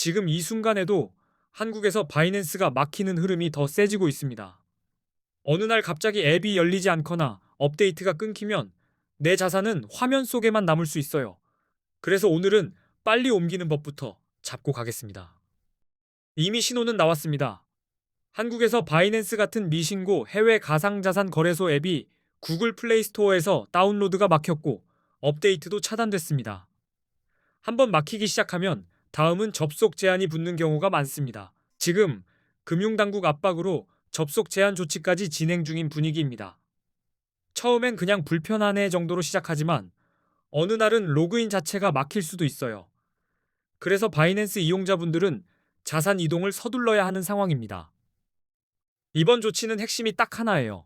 지금 이 순간에도 한국에서 바이낸스가 막히는 흐름이 더 세지고 있습니다. 어느 날 갑자기 앱이 열리지 않거나 업데이트가 끊기면 내 자산은 화면 속에만 남을 수 있어요. 그래서 오늘은 빨리 옮기는 법부터 잡고 가겠습니다. 이미 신호는 나왔습니다. 한국에서 바이낸스 같은 미신고 해외 가상자산 거래소 앱이 구글 플레이 스토어에서 다운로드가 막혔고 업데이트도 차단됐습니다. 한번 막히기 시작하면 다음은 접속 제한이 붙는 경우가 많습니다. 지금 금융당국 압박으로 접속 제한 조치까지 진행 중인 분위기입니다. 처음엔 그냥 불편하네 정도로 시작하지만 어느 날은 로그인 자체가 막힐 수도 있어요. 그래서 바이낸스 이용자분들은 자산 이동을 서둘러야 하는 상황입니다. 이번 조치는 핵심이 딱 하나예요.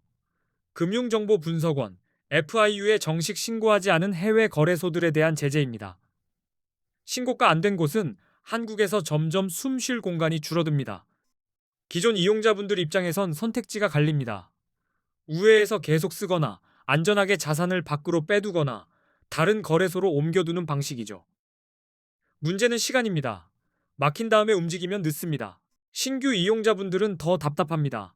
금융정보분석원 FIU에 정식 신고하지 않은 해외 거래소들에 대한 제재입니다. 신고가 안 된 곳은 한국에서 점점 숨쉴 공간이 줄어듭니다. 기존 이용자분들 입장에선 선택지가 갈립니다. 우회해서 계속 쓰거나 안전하게 자산을 밖으로 빼두거나 다른 거래소로 옮겨두는 방식이죠. 문제는 시간입니다. 막힌 다음에 움직이면 늦습니다. 신규 이용자분들은 더 답답합니다.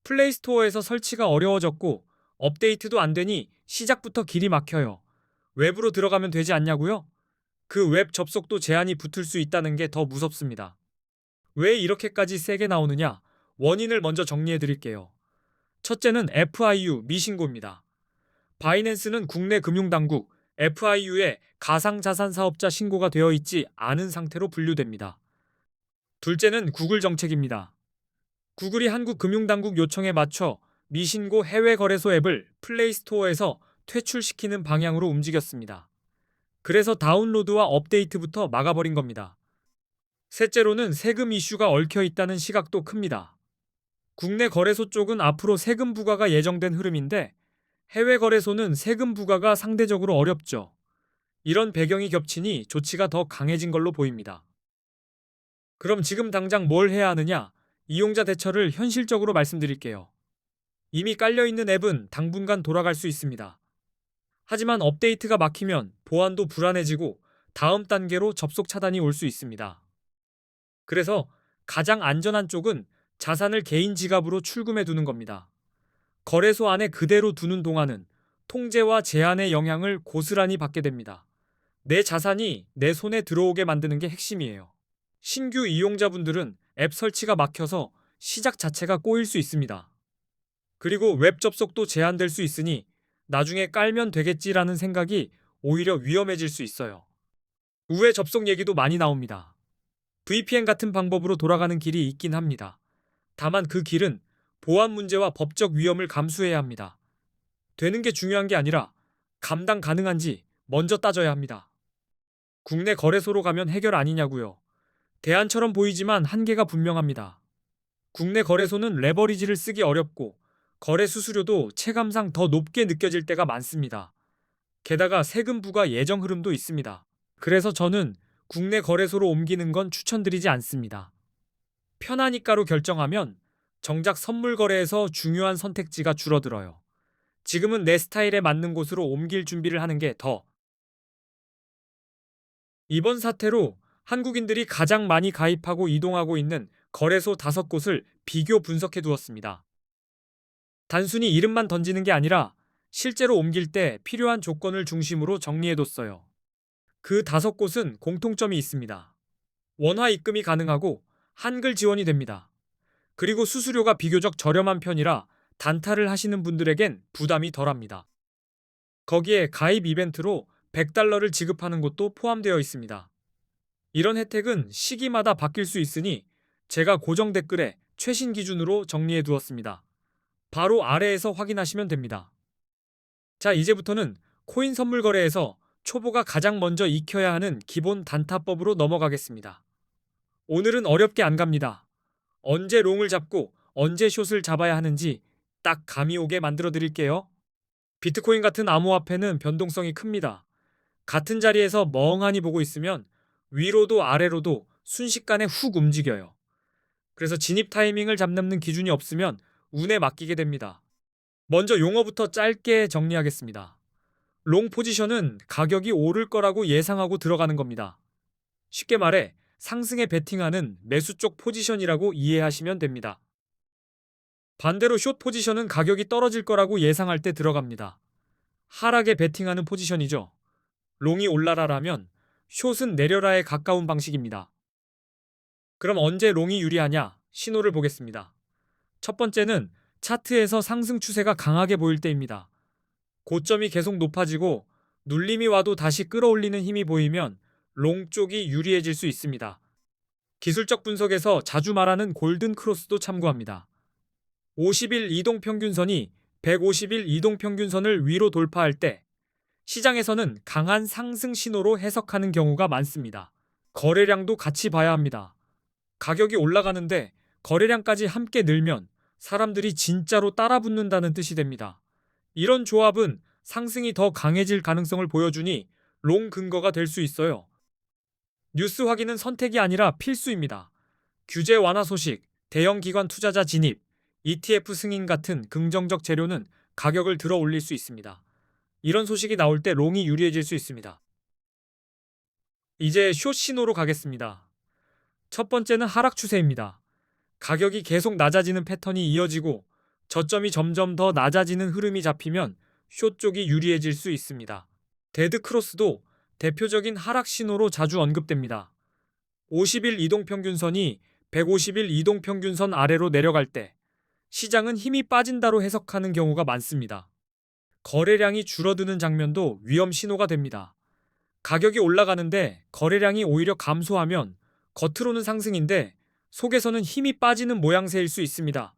플레이스토어에서 설치가 어려워졌고 업데이트도 안 되니 시작부터 길이 막혀요. 웹으로 들어가면 되지 않냐고요? 그 웹 접속도 제한이 붙을 수 있다는 게 더 무섭습니다. 왜 이렇게까지 세게 나오느냐? 원인을 먼저 정리해 드릴게요. 첫째는 FIU 미신고입니다. 바이낸스는 국내 금융당국 FIU에 가상자산 사업자 신고가 되어 있지 않은 상태로 분류됩니다. 둘째는 구글 정책입니다. 구글이 한국금융당국 요청에 맞춰 미신고 해외 거래소 앱을 플레이스토어에서 퇴출시키는 방향으로 움직였습니다. 그래서 다운로드와 업데이트부터 막아버린 겁니다. 셋째로는 세금 이슈가 얽혀 있다는 시각도 큽니다. 국내 거래소 쪽은 앞으로 세금 부과가 예정된 흐름인데 해외 거래소는 세금 부과가 상대적으로 어렵죠. 이런 배경이 겹치니 조치가 더 강해진 걸로 보입니다. 그럼 지금 당장 뭘 해야 하느냐? 이용자 대처를 현실적으로 말씀드릴게요. 이미 깔려있는 앱은 당분간 돌아갈 수 있습니다. 하지만 업데이트가 막히면 보안도 불안해지고 다음 단계로 접속 차단이 올 수 있습니다. 그래서 가장 안전한 쪽은 자산을 개인 지갑으로 출금해 두는 겁니다. 거래소 안에 그대로 두는 동안은 통제와 제한의 영향을 고스란히 받게 됩니다. 내 자산이 내 손에 들어오게 만드는 게 핵심이에요. 신규 이용자분들은 앱 설치가 막혀서 시작 자체가 꼬일 수 있습니다. 그리고 웹 접속도 제한될 수 있으니 나중에 깔면 되겠지라는 생각이 오히려 위험해질 수 있어요. 우회 접속 얘기도 많이 나옵니다. VPN 같은 방법으로 돌아가는 길이 있긴 합니다. 다만 그 길은 보안 문제와 법적 위험을 감수해야 합니다. 되는 게 중요한 게 아니라 감당 가능한지 먼저 따져야 합니다. 국내 거래소로 가면 해결 아니냐고요. 대안처럼 보이지만 한계가 분명합니다. 국내 거래소는 레버리지를 쓰기 어렵고 거래 수수료도 체감상 더 높게 느껴질 때가 많습니다. 게다가 세금 부과 예정 흐름도 있습니다. 그래서 저는 국내 거래소로 옮기는 건 추천드리지 않습니다. 편하니까로 결정하면 정작 선물 거래에서 중요한 선택지가 줄어들어요. 지금은 내 스타일에 맞는 곳으로 옮길 준비를 하는 게 더. 이번 사태로 한국인들이 가장 많이 가입하고 이동하고 있는 거래소 5곳을 비교 분석해 두었습니다. 단순히 이름만 던지는 게 아니라 실제로 옮길 때 필요한 조건을 중심으로 정리해뒀어요. 그 5곳은 공통점이 있습니다. 원화 입금이 가능하고 한글 지원이 됩니다. 그리고 수수료가 비교적 저렴한 편이라 단타를 하시는 분들에겐 부담이 덜합니다. 거기에 가입 이벤트로 $100를 지급하는 곳도 포함되어 있습니다. 이런 혜택은 시기마다 바뀔 수 있으니 제가 고정 댓글에 최신 기준으로 정리해 두었습니다. 바로 아래에서 확인하시면 됩니다. 자, 이제부터는 코인 선물 거래에서 초보가 가장 먼저 익혀야 하는 기본 단타법으로 넘어가겠습니다. 오늘은 어렵게 안 갑니다. 언제 롱을 잡고 언제 숏을 잡아야 하는지 딱 감이 오게 만들어 드릴게요. 비트코인 같은 암호화폐는 변동성이 큽니다. 같은 자리에서 멍하니 보고 있으면 위로도 아래로도 순식간에 훅 움직여요. 그래서 진입 타이밍을 잡는 기준이 없으면 운에 맡기게 됩니다. 먼저 용어부터 짧게 정리하겠습니다. 롱 포지션은 가격이 오를 거라고 예상하고 들어가는 겁니다. 쉽게 말해 상승에 베팅하는 매수 쪽 포지션이라고 이해하시면 됩니다. 반대로 숏 포지션은 가격이 떨어질 거라고 예상할 때 들어갑니다. 하락에 베팅하는 포지션이죠. 롱이 올라라라면 숏은 내려라에 가까운 방식입니다. 그럼 언제 롱이 유리하냐? 신호를 보겠습니다. 첫 번째는 차트에서 상승 추세가 강하게 보일 때입니다. 고점이 계속 높아지고 눌림이 와도 다시 끌어올리는 힘이 보이면 롱 쪽이 유리해질 수 있습니다. 기술적 분석에서 자주 말하는 골든 크로스도 참고합니다. 50일 이동평균선이 150일 이동평균선을 위로 돌파할 때 시장에서는 강한 상승 신호로 해석하는 경우가 많습니다. 거래량도 같이 봐야 합니다. 가격이 올라가는데 거래량까지 함께 늘면 사람들이 진짜로 따라붙는다는 뜻이 됩니다. 이런 조합은 상승이 더 강해질 가능성을 보여주니 롱 근거가 될 수 있어요. 뉴스 확인은 선택이 아니라 필수입니다. 규제 완화 소식, 대형 기관 투자자 진입, ETF 승인 같은 긍정적 재료는 가격을 들어 올릴 수 있습니다. 이런 소식이 나올 때 롱이 유리해질 수 있습니다. 이제 숏 신호로 가겠습니다. 첫 번째는 하락 추세입니다. 가격이 계속 낮아지는 패턴이 이어지고 저점이 점점 더 낮아지는 흐름이 잡히면 숏 쪽이 유리해질 수 있습니다. 데드 크로스도 대표적인 하락 신호로 자주 언급됩니다. 50일 이동평균선이 150일 이동평균선 아래로 내려갈 때 시장은 힘이 빠진다로 해석하는 경우가 많습니다. 거래량이 줄어드는 장면도 위험 신호가 됩니다. 가격이 올라가는데 거래량이 오히려 감소하면 겉으로는 상승인데 속에서는 힘이 빠지는 모양새일 수 있습니다.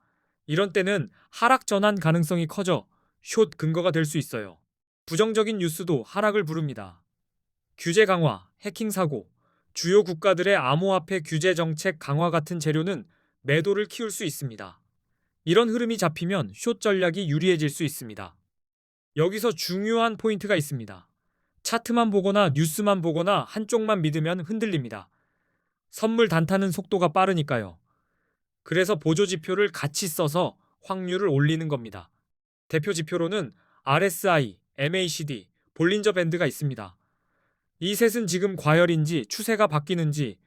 이런 때는 하락 전환 가능성이 커져 숏 근거가 될 수 있어요. 부정적인 뉴스도 하락을 부릅니다. 규제 강화, 해킹 사고, 주요 국가들의 암호화폐 규제 정책 강화 같은 재료는 매도를 키울 수 있습니다. 이런 흐름이 잡히면 숏 전략이 유리해질 수 있습니다. 여기서 중요한 포인트가 있습니다. 차트만 보거나 뉴스만 보거나 한쪽만 믿으면 흔들립니다. 선물 단타는 속도가 빠르니까요. 그래서 보조 지표를 같이 써서 확률을 올리는 겁니다. 대표 지표로는 RSI, MACD, 볼린저 밴드가 있습니다. 이 셋은 지금 과열인지 추세가 바뀌는지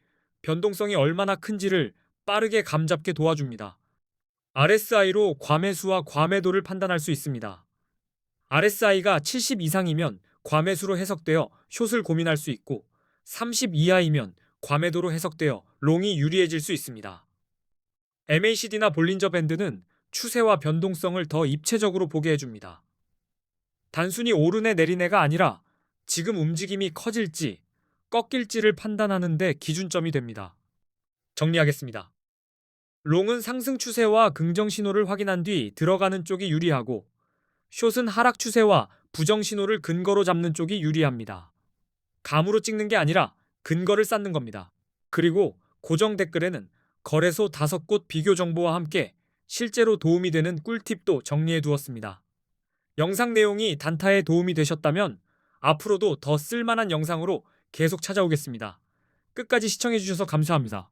변동성이 얼마나 큰지를 빠르게 감잡게 도와줍니다. RSI로 과매수와 과매도를 판단할 수 있습니다. RSI가 70 이상이면 과매수로 해석되어 숏을 고민할 수 있고 30 이하이면 과매도로 해석되어 롱이 유리해질 수 있습니다. MACD나 볼린저 밴드는 추세와 변동성을 더 입체적으로 보게 해줍니다. 단순히 오르내 내리내가 아니라 지금 움직임이 커질지 꺾일지를 판단하는 데 기준점이 됩니다. 정리하겠습니다. 롱은 상승 추세와 긍정 신호를 확인한 뒤 들어가는 쪽이 유리하고 숏은 하락 추세와 부정 신호를 근거로 잡는 쪽이 유리합니다. 감으로 찍는 게 아니라 근거를 쌓는 겁니다. 그리고 고정 댓글에는 거래소 5곳 비교 정보와 함께 실제로 도움이 되는 꿀팁도 정리해 두었습니다. 영상 내용이 단타에 도움이 되셨다면 앞으로도 더 쓸만한 영상으로 계속 찾아오겠습니다. 끝까지 시청해 주셔서 감사합니다.